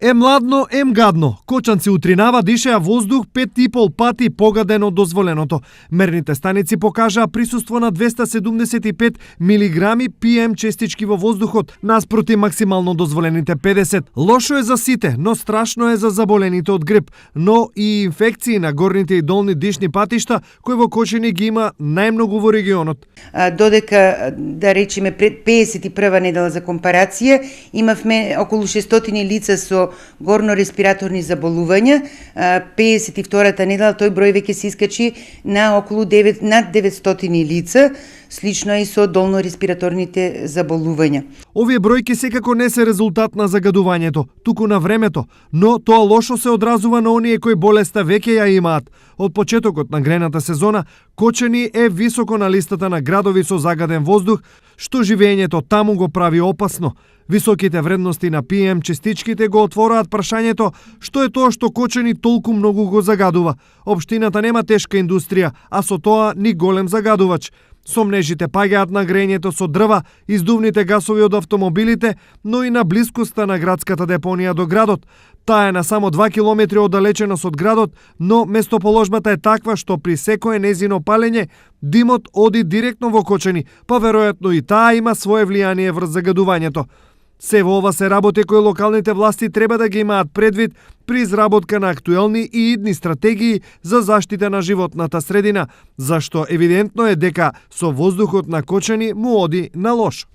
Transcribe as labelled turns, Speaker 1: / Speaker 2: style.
Speaker 1: Ем ладно, ем гадно. Кочанци утринава дишеа воздух 5,5 пати погаден од дозволеното. Мерните станици покажаа присуство на 275 милиграми PM честички во воздухот, наспроти максимално дозволените 50. Лошо е за сите, но страшно е за заболените од грип, но и инфекции на горните и долни дишни патишта, кои во Кочани ги има најмногу во регионот.
Speaker 2: Додека, да речеме, пред 51 недела за компарација, имавме околу 600 лица со горно-респираторни заболувања. 52-та недела тој број веќе се искачи на околу над 900 лица, слично и со долно-респираторните заболувања.
Speaker 1: Овие бројки секако не се резултат на загадувањето, туку на времето, но тоа лошо се одразува на оние кои болеста веќе ја имаат. Од почетокот на грената сезона, Кочани е високо на листата на градови со загаден воздух, што живеењето таму го прави опасно. Високите вредности на PM честичките го отвораат прашањето што е тоа што Кочани толку многу го загадува. Општината нема тешка индустрија, а со тоа ни голем загадувач. Сомнежите паѓаат на грејењето со дрва, издувните гасови од автомобилите, но и на блискоста на градската депонија до градот. Таа е на само 2 километри оддалеченост од градот, но местоположбата е таква што при секое незино палење димот оди директно во Кочани, па веројатно и таа има свое влијание врз загадувањето. Се во ова се работи кои локалните власти треба да ги имаат предвид при изработка на актуелни и идни стратегии за заштита на животната средина, зашто евидентно е дека со воздухот на Кочани му оди на лошо.